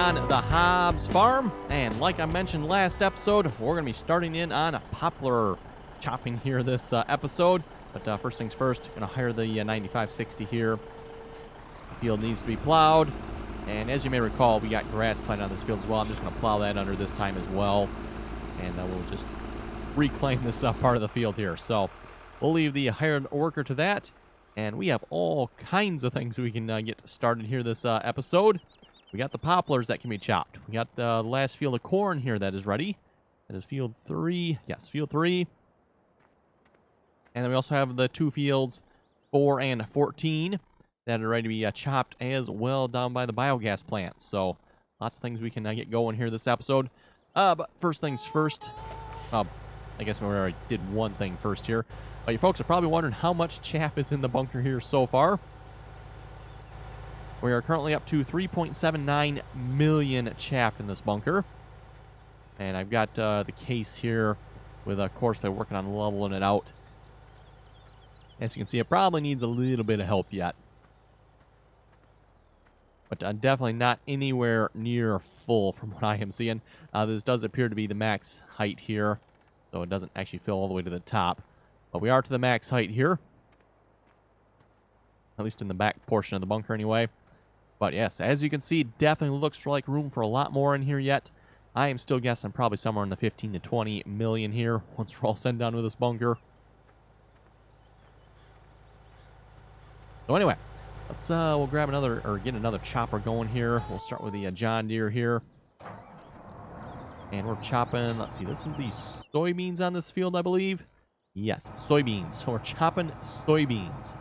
on the Hobbs Farm, and like I mentioned last episode, we're going to be starting in on Poplar chopping here this episode. But first things first, going to hire the 9560 here. The field needs to be plowed, and as you may recall, we got grass planted on this field as well. I'm just going to plow that under this time as well, and we'll just reclaim this part of the field here. So we'll leave the hired worker to that, and we have all kinds of things we can get started here this episode. We got the poplars that can be chopped. We got the last field of corn here that is ready. That is field 3. Yes, field 3. And then we also have the 2 fields, 4 and 14, that are ready to be chopped as well down by the biogas plant. So lots of things we can get going here this episode. But first things first, I guess we already did one thing first here. You folks are probably wondering how much chaff is in the bunker here so far. We are currently up to 3.79 million chaff in this bunker. And I've got the case here with, of course, they're working on leveling it out. As you can see, it probably needs a little bit of help yet. But definitely not anywhere near full from what I am seeing. This does appear to be the max height here, so it doesn't actually fill all the way to the top. But we are to the max height here. At least in the back portion of the bunker anyway. But yes, as you can see, definitely looks like room for a lot more in here yet. I am still guessing probably somewhere in the 15 to 20 million here once we're all sent down with this bunker. So anyway, let's we'll grab another, or get another chopper going here. We'll start with the John Deere here. And we're chopping, let's see, this is the soybeans on this field, I believe. Yes, soybeans. So we're chopping soybeans.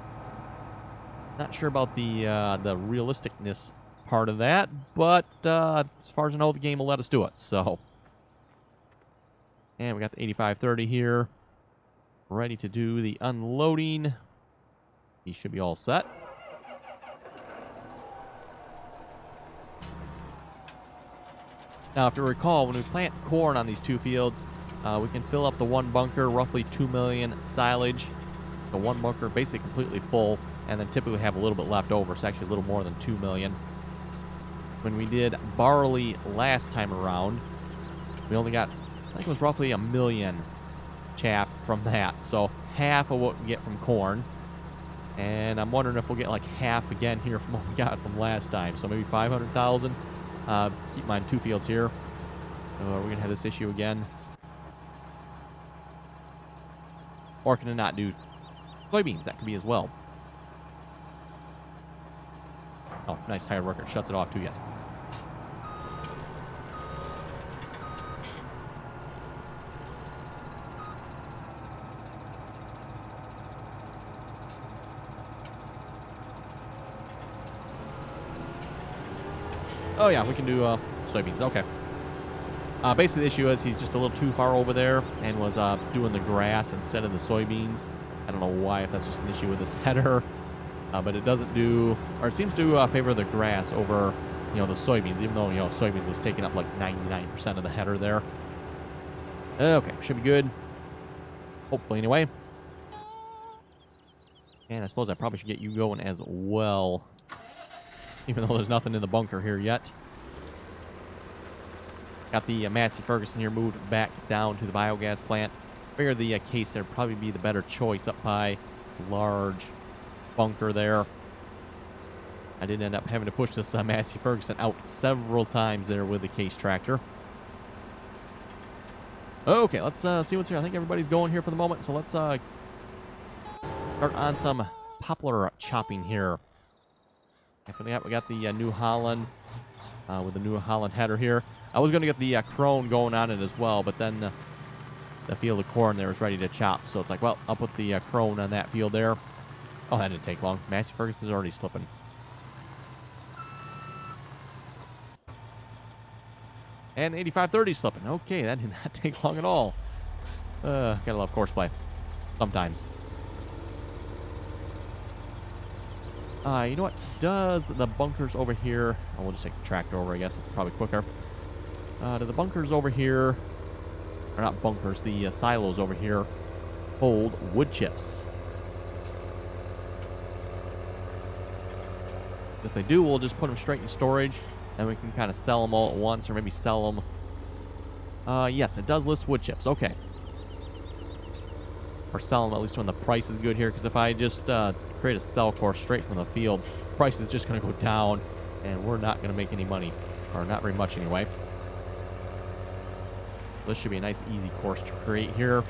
Not sure about the realisticness part of that, but as far as I know, the game will let us do it. So, and we got the 8530 here, ready to do the unloading. He should be all set. Now, if you recall, when we plant corn on these 2 fields, we can fill up the one bunker, roughly 2 million silage. The one bunker basically completely full, and then typically have a little bit left over, so actually a little more than 2 million. When we did barley last time around, we only got, I think it was roughly 1 million chaff from that, so half of what we get from corn. And I'm wondering if we'll get like half again here from what we got from last time, so maybe 500,000. Keep in mind 2 fields here. We're going to have this issue again. Or can it not do soybeans? That could be as well. Oh, nice hired worker. Shuts it off too yet. Oh yeah, we can do soybeans. Okay. Basically, the issue is he's just a little too far over there and was doing the grass instead of the soybeans. I don't know why, if that's just an issue with this header. But it doesn't do, or it seems to favor the grass over, the soybeans, even though, soybeans was taking up like 99% of the header there. Okay, should be good. Hopefully, anyway. And I suppose I probably should get you going as well, even though there's nothing in the bunker here yet. Got the Massey Ferguson here moved back down to the biogas plant. Figured the case there would probably be the better choice up by the large bunker there. I did end up having to push this Massey Ferguson out several times there with the case tractor. Okay, let's see what's here. I think everybody's going here for the moment, so let's start on some poplar chopping here. After that, we got the New Holland with the New Holland header here. I was going to get the crone going on it as well, but then the field of corn there was ready to chop, so it's like, well, I'll put the crone on that field there. Oh, that didn't take long. Massey Ferguson's already slipping. And 8530 slipping. Okay, that did not take long at all. Gotta love course play. Sometimes. You know what? Does the bunkers over here... Oh, we'll just take the tractor over, I guess. It's probably quicker. Do the bunkers over here... Or not bunkers, the silos over here hold wood chips? If they do, we'll just put them straight in storage. And we can kind of sell them all at once, or maybe sell them. Yes, it does list wood chips. Okay. Or sell them at least when the price is good here, because if I just create a sell course straight from the field, price is just going to go down, and we're not going to make any money, or not very much anyway. This should be a nice, easy course to create here.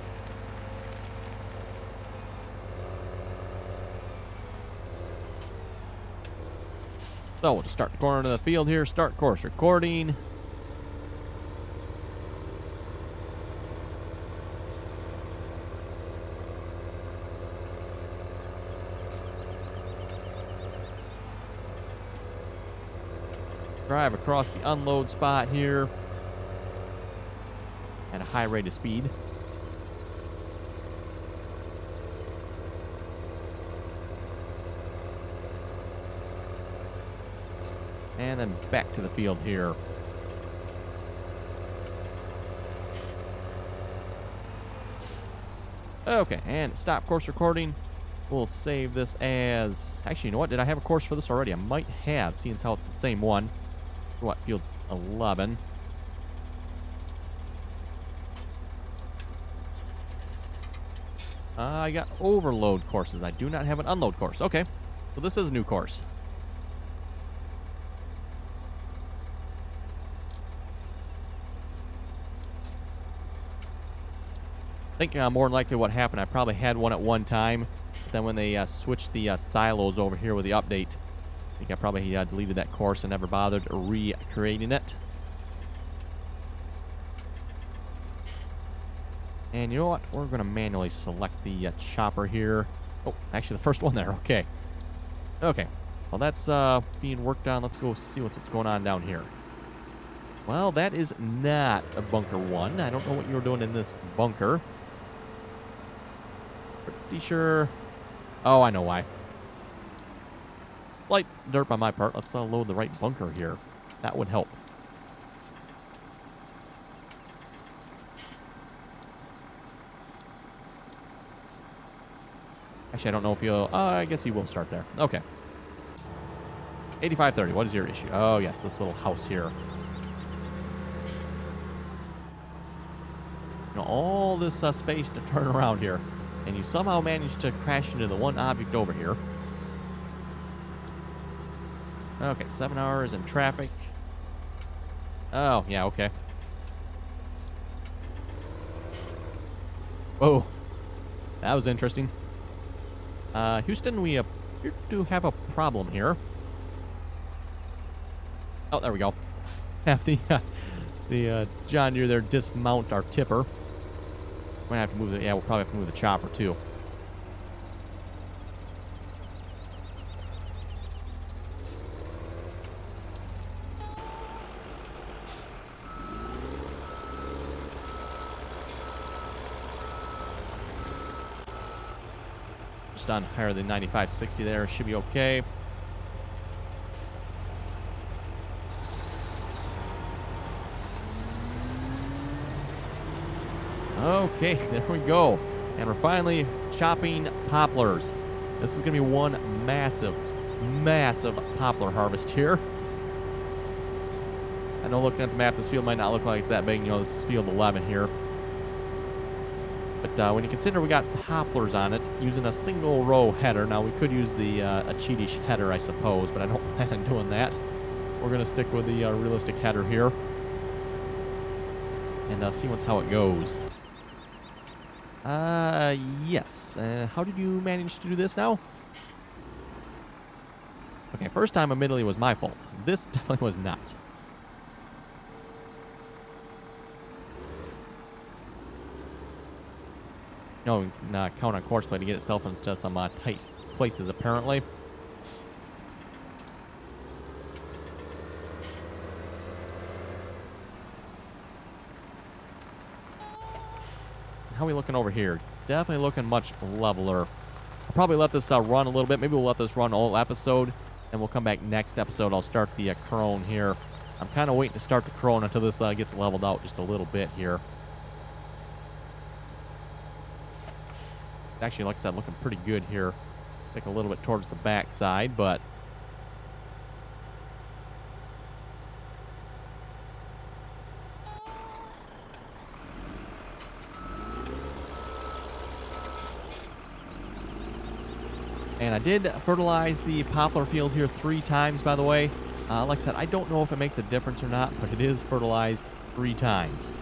So we'll just start the corner of the field here. Start course recording. Drive across the unload spot here at a high rate of speed. And then back to the field here. Okay, and stop course recording. We'll save this as... Actually, you know what? Did I have a course for this already? I might have, seeing as how it's the same one. What, field 11. I got overload courses. I do not have an unload course. Okay, so this is a new course. I think more than likely what happened, I probably had one at one time. But then when they switched the silos over here with the update, I think I probably deleted that course and never bothered recreating it. And you know what? We're going to manually select the chopper here. Oh, actually the first one there. Okay. Okay. Well, that's being worked on. Let's go see what's going on down here. Well, that is not a bunker 1. I don't know what you were doing in this bunker. Pretty sure... Oh, I know why. Light derp on my part. Let's load the right bunker here. That would help. Actually, I don't know if you'll... I guess he will start there. Okay. 8530. What is your issue? Oh, yes. This little house here. You know, all this space to turn around here. And you somehow managed to crash into the one object over here. Okay, 7 hours in traffic. Oh, yeah, okay. Whoa. That was interesting. Houston, we appear to have a problem here. Oh, there we go. Have the John Deere there dismount our tipper. We're gonna have to move the... Yeah, we'll probably have to move the chopper, too. Just on higher than 9560 there. Should be okay. Okay, there we go. And we're finally chopping poplars. This is going to be one massive, massive poplar harvest here. I know looking at the map, this field might not look like it's that big. You know, this is field 11 here. But when you consider we got poplars on it, using a single row header. Now, we could use the a cheatish header, I suppose, but I don't plan on doing that. We're going to stick with the realistic header here. And see how it goes. Yes. How did you manage to do this now? Okay, first time admittedly was my fault. This definitely was not. No, we can count on course play to get itself into some tight places, apparently. How are we looking over here? Definitely looking much leveler. I'll probably let this run a little bit. Maybe we'll let this run all episode, and we'll come back next episode. I'll start the crone here. I'm kind of waiting to start the crone until this gets leveled out just a little bit here. Actually, like I said, looking pretty good here. Take a little bit towards the back side, but And I did fertilize the poplar field here 3 times, by the way. Like I said, I don't know if it makes a difference or not, but it is fertilized 3 times.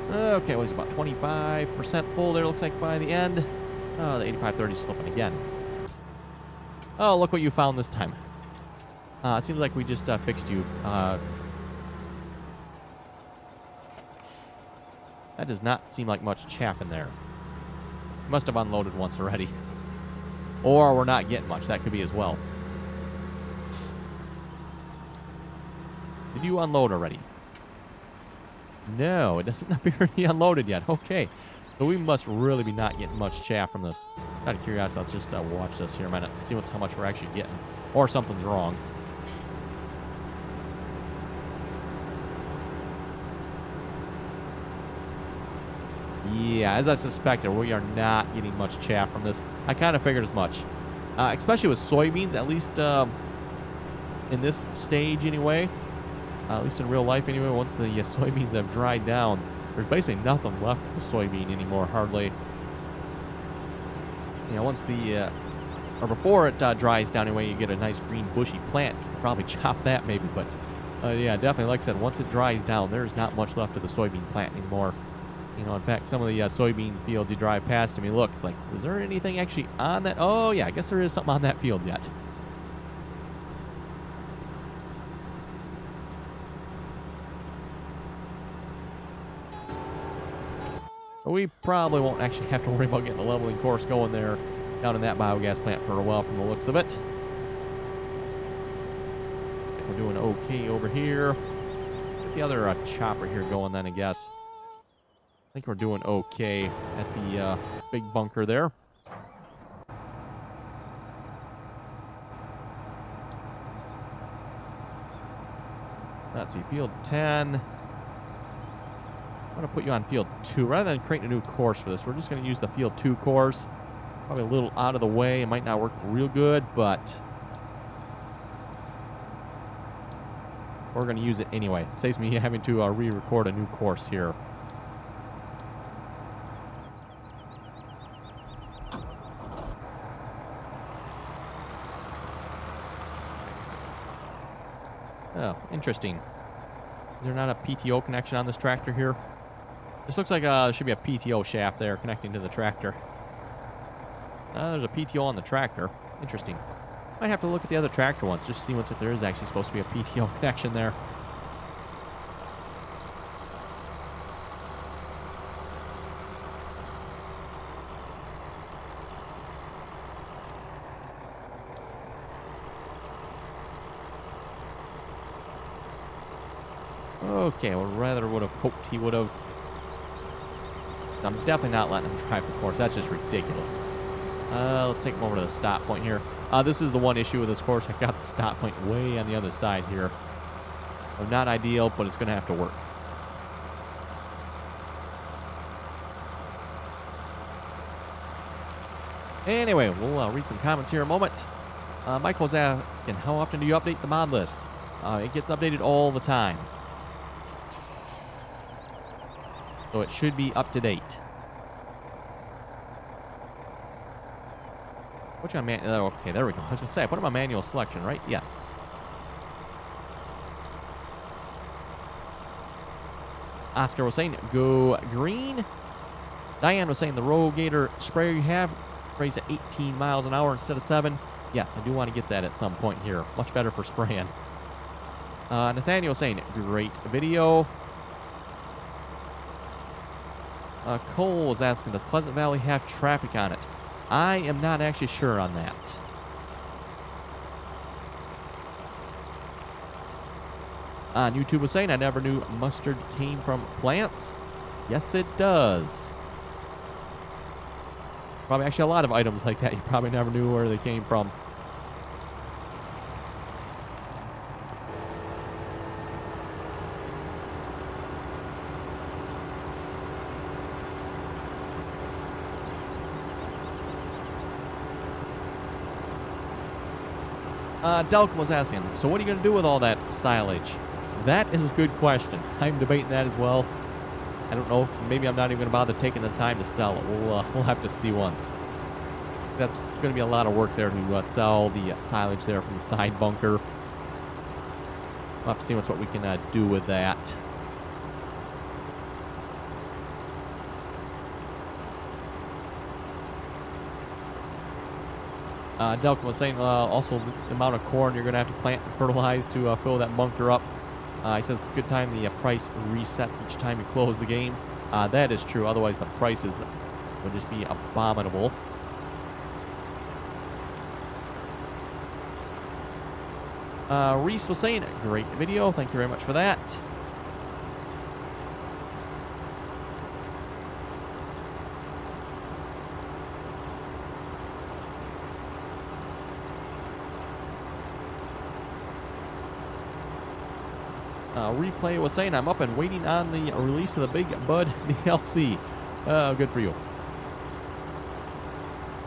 Okay, it was about 25% full there, looks like, by the end. Oh, the 8530 is slipping again. Oh, look what you found this time. It seems like we just fixed you. That does not seem like much chaff in there. Must have unloaded once already. Or we're not getting much. That could be as well. Did you unload already? No, it doesn't appear he unloaded yet. Okay. So we must really be not getting much chaff from this. Out of curiosity, let's just watch this here a minute. See how much we're actually getting. Or something's wrong. Yeah, as I suspected, we are not getting much chaff from this. I kind of figured as much. Especially with soybeans, at least in this stage anyway. At least in real life anyway, once the soybeans have dried down, there's basically nothing left of the soybean anymore, hardly. You know, once the, or before it dries down anyway, you get a nice green bushy plant. You could probably chop that maybe, but yeah, definitely, like I said, once it dries down, there's not much left of the soybean plant anymore. You know, in fact, some of the soybean fields you drive past, I mean, look, it's like, is there anything actually on that? Oh, yeah, I guess there is something on that field yet. But we probably won't actually have to worry about getting the leveling course going there down in that biogas plant for a while from the looks of it. We're doing okay over here. Get the other chopper here going then, I guess. I think we're doing okay at the big bunker there. Let's see, field 10. I'm going to put you on field 2. Rather than creating a new course for this, we're just going to use the field 2 course. Probably a little out of the way. It might not work real good, but we're going to use it anyway. Saves me having to re-record a new course here. Oh, interesting. Is there not a PTO connection on this tractor here? This looks like there should be a PTO shaft there connecting to the tractor. There's a PTO on the tractor. Interesting. Might have to look at the other tractor once, just to see if there is actually supposed to be a PTO connection there. Okay, well, rather would have hoped he would have. I'm definitely not letting him drive the course. That's just ridiculous. Let's take him over to the stop point here. This is the one issue with this course. I got the stop point way on the other side here. So not ideal, but it's going to have to work. Anyway, we'll read some comments here in a moment. Michael's asking, how often do you update the mod list? It gets updated all the time. So it should be up to date. Put you on okay, there we go. I was going to say, I put him on manual selection, right? Yes. Oscar was saying, go green. Diane was saying, the Rogator sprayer you have sprays at 18 miles an hour instead of 7. Yes, I do want to get that at some point here. Much better for spraying. Nathaniel was saying, great video. Cole was asking, does Pleasant Valley have traffic on it? I am not actually sure on that. YouTube was saying, I never knew mustard came from plants. Yes, it does. Probably actually a lot of items like that you probably never knew where they came from. Delk was asking, so what are you going to do with all that silage? That is a good question. I'm debating that as well. I don't know if maybe I'm not even going to bother taking the time to sell it. We'll have to see once. That's going to be a lot of work there to sell the silage there from the side bunker. We'll have to see what we can do with that. Delk was saying also the amount of corn you're going to have to plant and fertilize to fill that bunker up. He says good time the price resets each time you close the game. That is true. Otherwise, the prices would just be abominable. Reese was saying, great video. Thank you very much for that. Replay was saying, I'm up and waiting on the release of the Big Bud DLC. Good for you.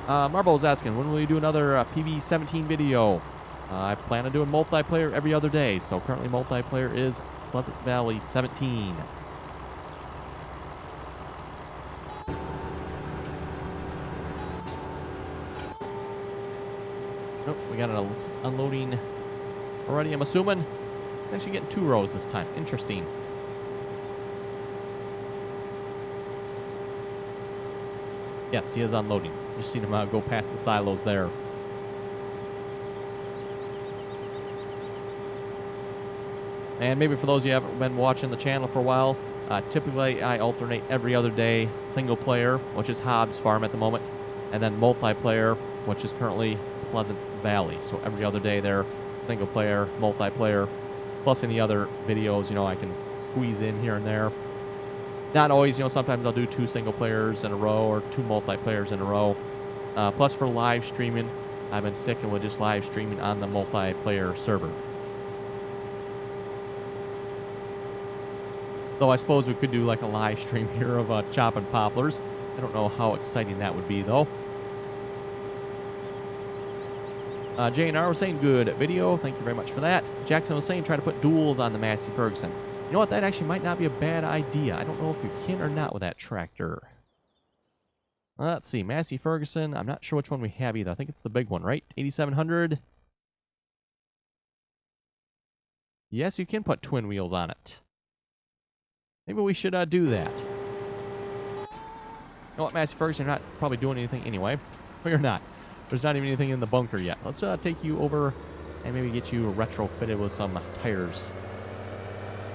Marble was asking, when will you do another PV17 video? I plan on doing multiplayer every other day, so currently multiplayer is Pleasant Valley 17. Nope, we got an unloading already, I'm assuming. Actually getting 2 rows this time. Interesting. Yes, he is unloading. Just seen him go past the silos there. And maybe for those of you who haven't been watching the channel for a while, typically I alternate every other day single player, which is Hobbs Farm at the moment, and then multiplayer, which is currently Pleasant Valley. So every other day there, single player, multiplayer, plus any other videos, you know, I can squeeze in here and there. Not always, you know, sometimes I'll do 2 single players in a row or 2 multiplayers in a row. Plus for live streaming, I've been sticking with just live streaming on the multiplayer server. Though I suppose we could do like a live stream here of chopping poplars. I don't know how exciting that would be, though. J&R was saying, good video. Thank you very much for that. Jackson was saying, try to put duals on the Massey Ferguson. You know what? That actually might not be a bad idea. I don't know if you can or not with that tractor. Let's see. Massey Ferguson. I'm not sure which one we have either. I think it's the big one, right? 8700. Yes, you can put twin wheels on it. Maybe we should do that. You know what, Massey Ferguson, you're not probably doing anything anyway. Well, you're not. There's not even anything in the bunker yet. Let's take you over and maybe get you retrofitted with some tires.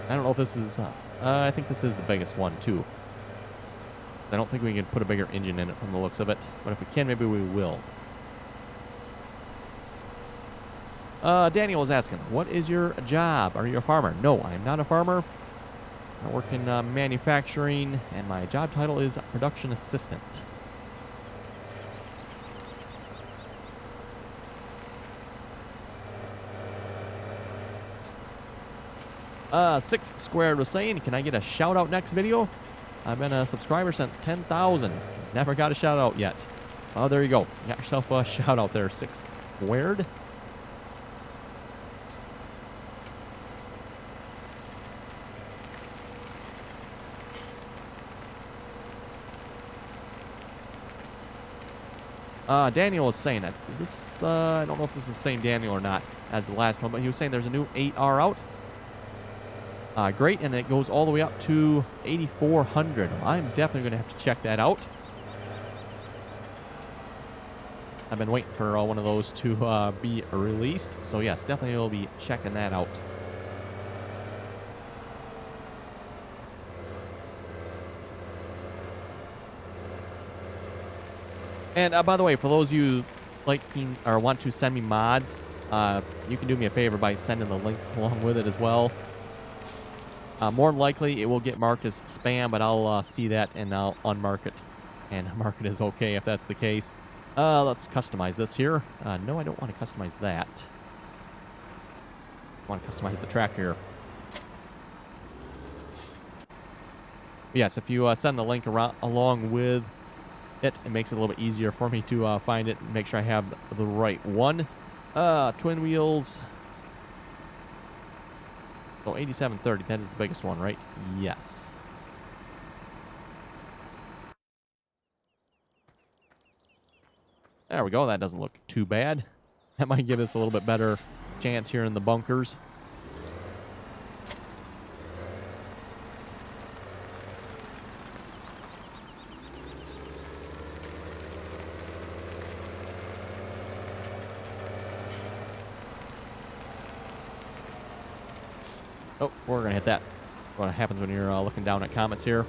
I don't know if this is... I think this is the biggest one, too. I don't think we can put a bigger engine in it from the looks of it. But if we can, maybe we will. Daniel was asking, what is your job? Are you a farmer? No, I am not a farmer. I work in manufacturing, and my job title is production assistant. 6 Squared was saying, can I get a shout out next video? I've been a subscriber since 10,000. Never got a shout out yet. Oh, there you go. You got yourself a shout out there, 6 Squared. Daniel was saying that. Is this, I don't know if this is the same Daniel or not as the last one, but he was saying there's a new 8R out. Great, and it goes all the way up to 8,400. I'm definitely going to have to check that out. I've been waiting for one of those to be released. So yes, definitely will be checking that out. And by the way, for those of you liking or want to send me mods, you can do me a favor by sending the link along with it as well. More than likely, it will get marked as spam, but I'll see that and I'll unmark it. And mark it as okay if that's the case. Let's customize this here. No, I don't want to customize that. I want to customize the track here. Yes, if you send the link around, along with it makes it a little bit easier for me to find it and make sure I have the right one. Twin wheels. So 8730, that is the biggest one, right? Yes. There we go. That doesn't look too bad. That might give us a little bit better chance here in the bunkers. Oh, we're going to hit that. What happens when you're looking down at comets here.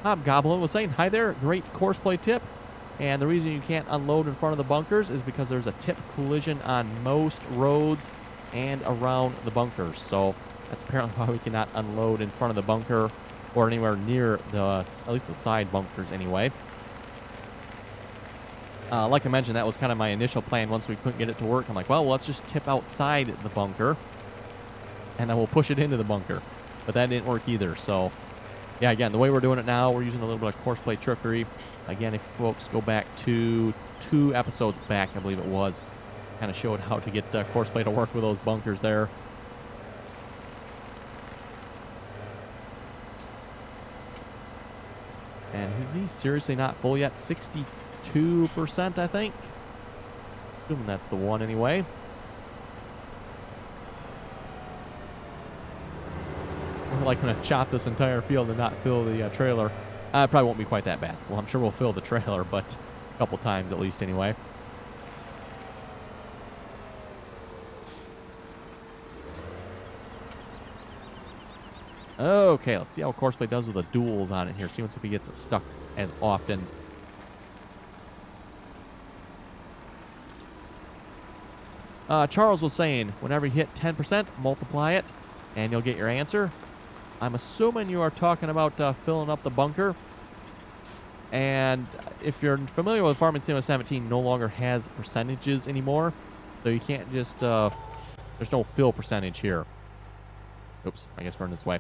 Hobgoblin was saying, hi there, great courseplay tip. And the reason you can't unload in front of the bunkers is because there's a tip collision on most roads and around the bunkers. So that's apparently why we cannot unload in front of the bunker or anywhere near the, at least the side bunkers anyway. Like I mentioned, that was kind of my initial plan once we couldn't get it to work. I'm like, well, let's just tip outside the bunker and then we'll push it into the bunker. But that didn't work either, so... Yeah, again, the way we're doing it now, we're using a little bit of courseplay trickery. Again, if folks go back to 2 episodes back, I believe it was, kind of showed how to get courseplay to work with those bunkers there. And is he seriously not full yet? 62%, I think. Assuming that's the one anyway. We're like going to chop this entire field and not fill the trailer. It probably won't be quite that bad. Well, I'm sure we'll fill the trailer, but a couple times at least anyway. Okay, let's see how courseplay does with the duals on it here. See if he gets it stuck as often. Charles was saying, whenever you hit 10%, multiply it, and you'll get your answer. I'm assuming you are talking about filling up the bunker. And if you're familiar with Farming Sim 17, no longer has percentages anymore. So you can't just, there's no fill percentage here. Oops, I guess we're in this way.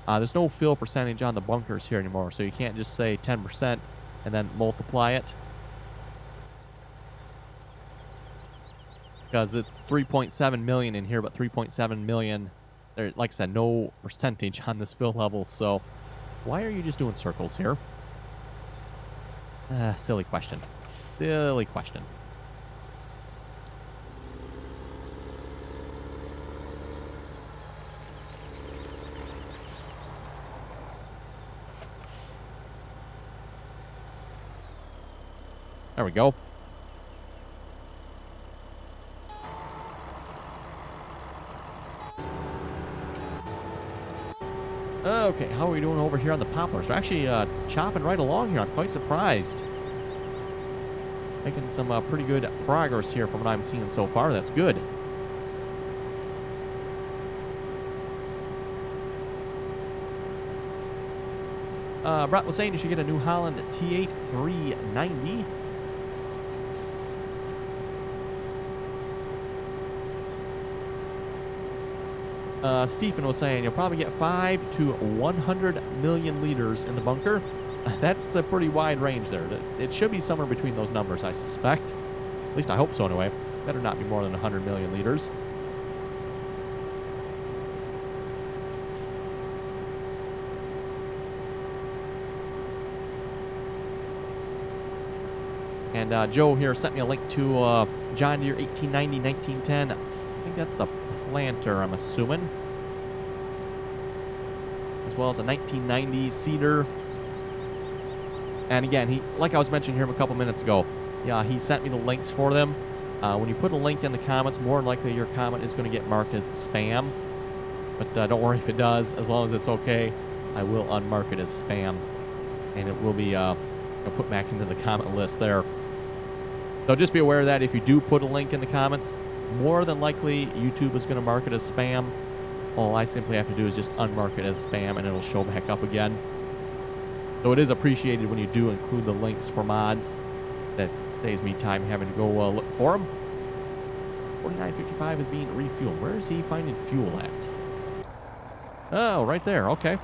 There's no fill percentage on the bunkers here anymore. So you can't just say 10% and then multiply it. Because it's 3.7 million in here, but 3.7 million... There, like I said, no percentage on this fill level, so why are you just doing circles here? Silly question. Silly question. There we go. Okay, how are we doing over here on the Poplars? We're actually chopping right along here. I'm quite surprised. Making some pretty good progress here from what I'm seeing so far. That's good. Brett was saying you should get a New Holland T8 390. Stephen was saying you'll probably get 5 to 100 million liters in the bunker. That's a pretty wide range there. It should be somewhere between those numbers, I suspect. At least I hope so anyway. Better not be more than 100 million liters. And Joe here sent me a link to John Deere 1890, 1910. I think that's the planter, I'm assuming. As well as a 1990 seeder. And again, he, like I was mentioning here a couple minutes ago, yeah, he sent me the links for them. When you put a link in the comments, more than likely your comment is going to get marked as spam. But don't worry if it does. As long as it's okay, I will unmark it as spam. And it will be put back into the comment list there. So just be aware of that. If you do put a link in the comments, more than likely YouTube is going to mark it as spam. All I simply have to do is just unmark it as spam and it'll show back up again. So it is appreciated when you do include the links for mods. That saves me time having to go look for them. 4955 is being refueled. Where is he finding fuel at? Oh, right there. Okay.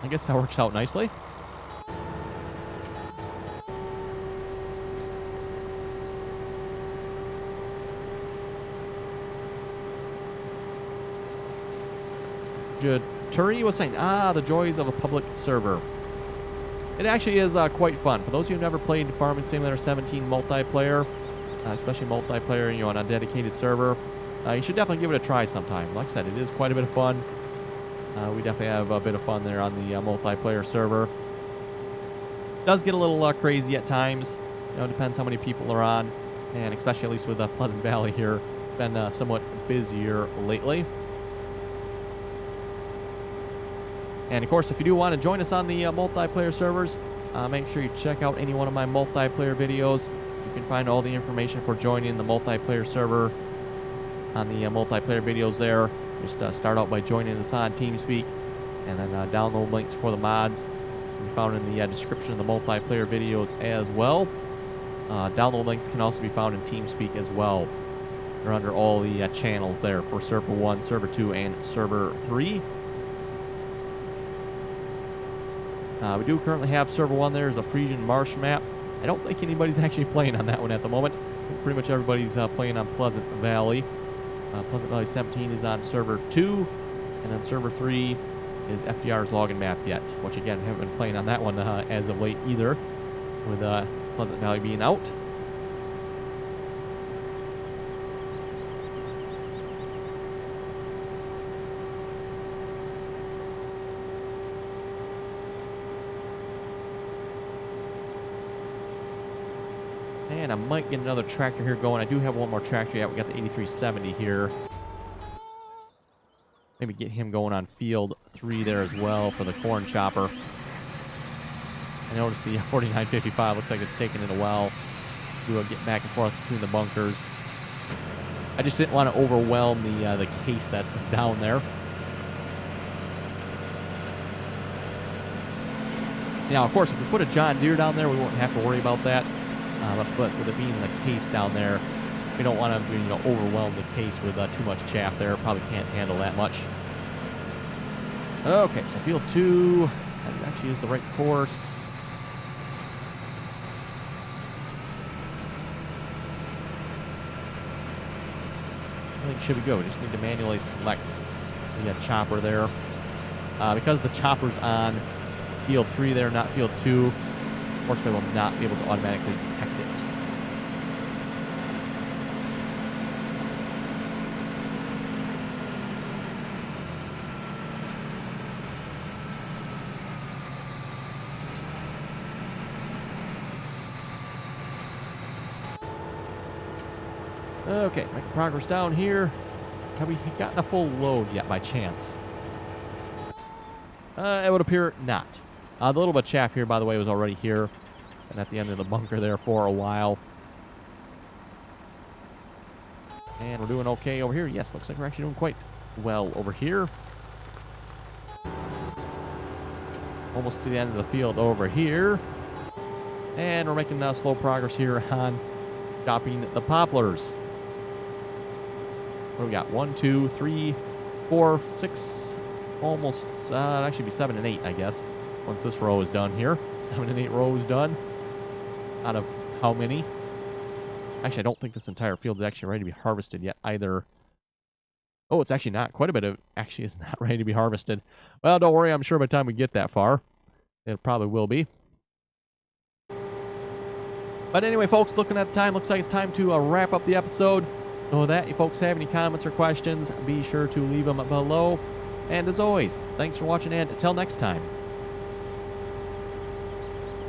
I guess that works out nicely. Turi was saying, the joys of a public server. It actually is quite fun. For those of you who've never played Farming Simulator 17 multiplayer, especially multiplayer, on a dedicated server, you should definitely give it a try sometime. Like I said, it is quite a bit of fun. We definitely have a bit of fun there on the multiplayer server. It does get a little crazy at times. It depends how many people are on, and especially at least with Pleasant Valley here, been somewhat busier lately. And of course, if you do want to join us on the multiplayer servers, make sure you check out any one of my multiplayer videos. You can find all the information for joining the multiplayer server on the multiplayer videos there. Just start out by joining us on TeamSpeak, and then download links for the mods can be found in the description of the multiplayer videos as well. Download links can also be found in TeamSpeak as well. They're under all the channels there for Server 1, Server 2, and Server 3. We do currently have Server 1 there as a Frisian Marsh map. I don't think anybody's actually playing on that one at the moment. Pretty much everybody's playing on Pleasant Valley. Pleasant Valley 17 is on Server 2, and then Server 3 is FDR's login map yet, which again, I haven't been playing on that one as of late either, with Pleasant Valley being out. And I might get another tractor here going. I do have one more tractor yet. We got the 8370 here. Maybe get him going on field 3 there as well for the corn chopper. I noticed the 4955 looks like it's taking it a while to get back and forth between the bunkers. I just didn't want to overwhelm the case that's down there. Now, of course, if we put a John Deere down there, we won't have to worry about that. But with it being the case down there, we don't want to overwhelm the case with too much chaff there. Probably can't handle that much. Okay, so field 2, that actually is the right course. I think it should be good. We just need to manually select the chopper there. Because the chopper's on field 3 there, not field 2, of course, we will not be able to automatically detect it. Okay, making progress down here. Have we gotten a full load yet by chance? It would appear not. The little bit of chaff here, by the way, was already here and at the end of the bunker there for a while. And we're doing okay over here. Yes, looks like we're actually doing quite well over here. Almost to the end of the field over here. And we're making slow progress here on chopping the poplars. What do we got? 1, 2, 3, 4, 6, almost, actually be 7 and 8, I guess. Once this row is done here. 7 and 8 rows done. Out of how many? Actually, I don't think this entire field is actually ready to be harvested yet either. Oh, it's actually not. Quite a bit of actually is not ready to be harvested. Well, don't worry. I'm sure by the time we get that far, it probably will be. But anyway, folks, looking at the time, looks like it's time to wrap up the episode. So with that, if folks have any comments or questions, be sure to leave them below. And as always, thanks for watching, and until next time.